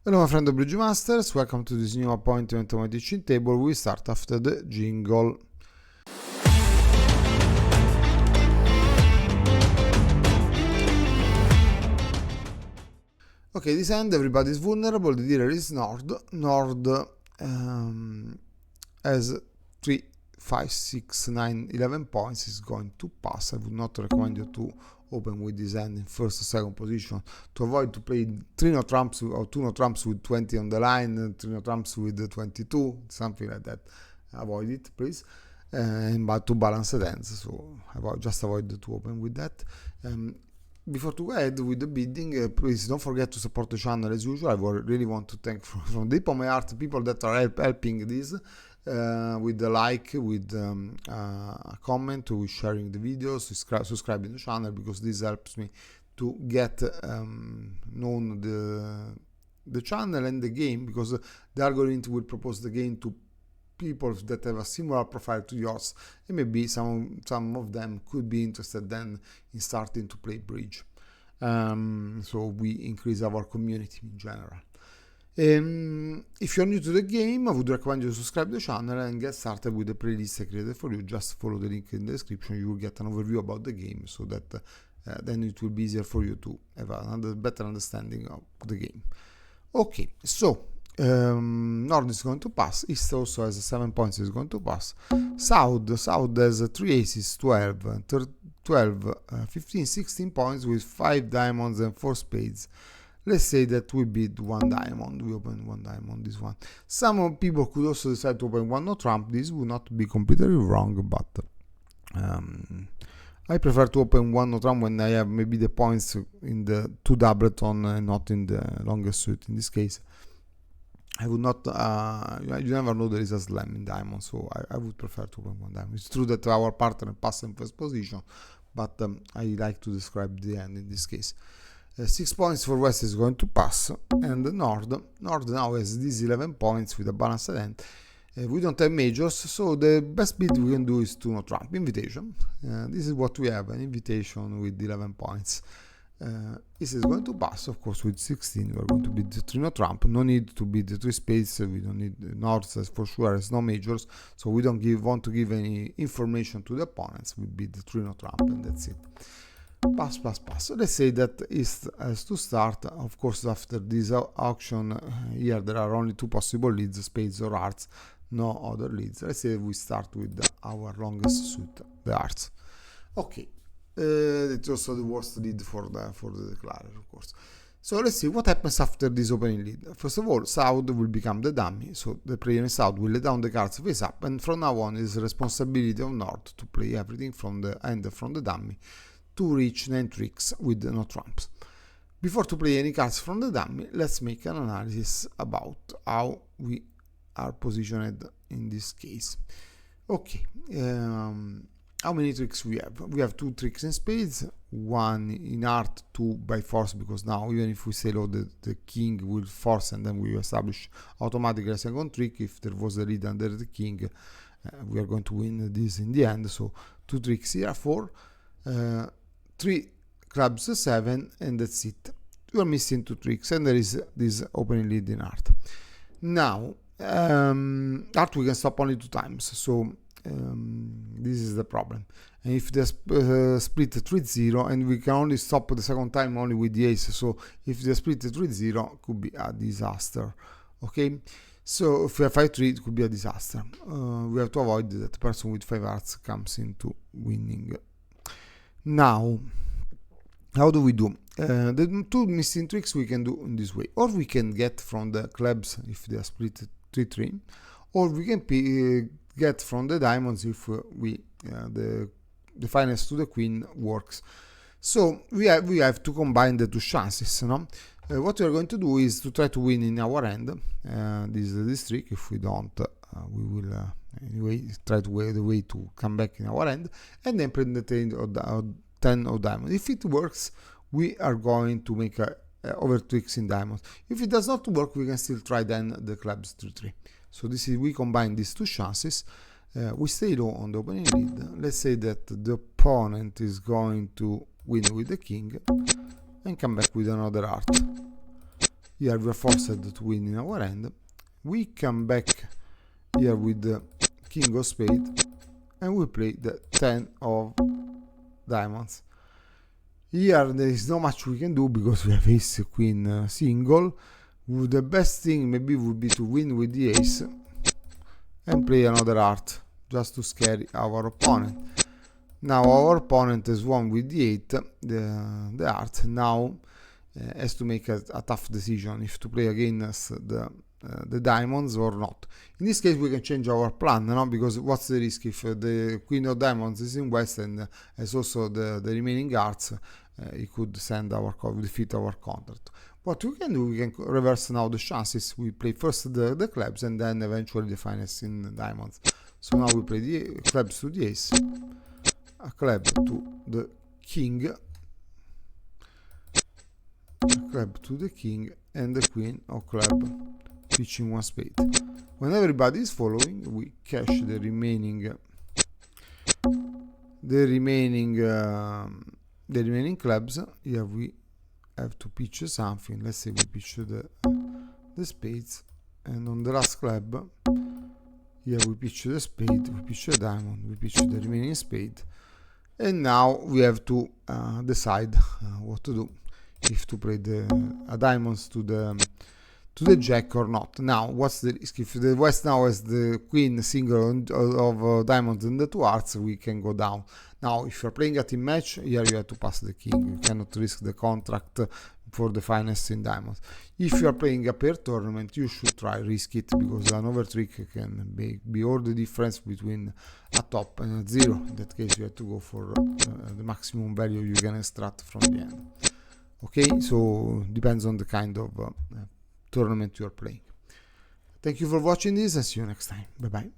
Hello my friend of Bridge Masters, welcome to this new appointment on my teaching table. We start after the jingle. Okay, this end everybody is vulnerable. The dealer is Nord. Nord has 3, 5, 6, 9, 11 points. Is going to pass. I would not recommend you to open with this hand in first or second position to avoid to play 3 no trumps or 2 no trumps with 20 on the line, 3 no trumps with 22, something like that. Avoid it, please. But to balance the hands, so just avoid to open with that. Before to go ahead with the bidding, please don't forget to support the channel as usual. I really want to thank from the deep of my heart people that are helping this with the like, with a comment, with sharing the videos, subscribing the channel, because this helps me to get known the channel and the game, because the algorithm will propose the game to people that have a similar profile to yours, and maybe some of them could be interested then in starting to play bridge. So we increase our community in general. If you're new to the game, I would recommend you to subscribe to the channel and get started with the playlist I created for you. Just follow the link in the description. You will get an overview about the game, so that then it will be easier for you to have a better understanding of the game. Okay, so Nord is going to pass. East also has 7 points, is going to pass. South has 3 aces, 12, 15, 16 points with 5 diamonds and 4 spades. Let's say that we bid 1 diamond. We open 1 diamond, this one. Some people could also decide to open 1 no trump. This would not be completely wrong, but I prefer to open 1 no trump when I have maybe the points in the 2 doublet on and not in the longest suit. In this case, I would not, you never know there is a slam in diamond, so I would prefer to open 1 diamond. It's true that our partner passed in first position, but I like to describe the end in this case. 6 points for West is going to pass, and Nord now has these 11 points with a balanced hand. We don't have majors, so the best bid we can do is 2 no trump. Invitation. This is what we have, an invitation with 11 points. This is going to pass, of course, with 16. We're going to bid 3 no trump. No need to bid 3 spades. We don't need North, for sure, has no majors, so we don't want to give any information to the opponents. We bid 3 no trump, and that's it. Pass. So let's say that East has to start. Of course, after this auction here, there are only 2 possible leads, spades or hearts, no other leads. Let's say we start with our longest suit, the hearts. Okay. It's also the worst lead for the declarer, of course. So let's see what happens after this opening lead. First of all, South will become the dummy, so the player in South will lay down the cards face up, and from now on it is the responsibility of North to play everything from the end from the dummy to reach 9 tricks with no trumps. Before to play any cards from the dummy, let's make an analysis about how we are positioned in this case. Okay. How many tricks we have? We have 2 tricks in spades, 1 in heart, 2 by force, because now even if we say load, the king will force, and then we establish automatically a second trick. If there was a lead under the king, we are going to win this in the end. So 2 tricks here, 4, 3 clubs 7, and that's it. We are missing 2 tricks, and there is this opening lead in heart. Now heart we can stop only 2 times, so this is the problem. And if they split 3-0, and we can only stop the second time only with the ace, so if they split 3-0, it could be a disaster. Okay, so if we have 5-3, it could be a disaster. We have to avoid that the person with 5 hearts comes into winning. Now, how do we do? The 2 missing tricks we can do in this way, or we can get from the clubs if they are split 3-3, or we can get from the diamonds if the finest to the queen works. So we have to combine the 2 chances, no? What we are going to do is to try to win in our end. This is this trick. If we don't, we will anyway try to wait the way to come back in our end, and then play the 10 of diamond. If it works, we are going to make over tricks in diamonds. If it does not work, we can still try then the clubs 3-3. So this is, we combine these 2 chances. We stay low on the opening lead. Let's say that the opponent is going to win with the king and come back with another heart. Here we are forced to win in our end. We come back here with the king of spade, and we play the 10 of diamonds. Here there is not much we can do because we have ace queen single. The best thing maybe would be to win with the ace and play another heart just to scare our opponent. Now our opponent has won with the 8 the heart. Now has to make a tough decision if to play against the diamonds or not. In this case we can change our plan, no? Because what's the risk if the queen of diamonds is in west and has also the remaining hearts? He could send defeat our contract. What we can do, we can reverse now the chances. We play first the clubs and then eventually the finest in diamonds. So now we play the clubs to the ace, a club to the king, a club to the king, and the queen of club pitching one spade. When everybody is following, we cash the remaining clubs. Here we have to pitch something. Let's say we pitch the spades, and on the last club here we pitch the spade, we pitch the diamond, we pitch the remaining spade, and now we have to decide what to do, if to play a diamonds to the jack or not. Now what's the risk? If the west now has the queen single of diamonds and the 2 hearts, we can go down. Now if you're playing a team match, here you have to pass the king. You cannot risk the contract for the finest in diamonds. If you are playing a pair tournament, you should try risk it, because another trick can be all the difference between a top and a 0. In that case you have to go for the maximum value you can extract from the end. Okay, so depends on the kind of tournament you are playing. Thank you for watching this, and see you next time. Bye bye.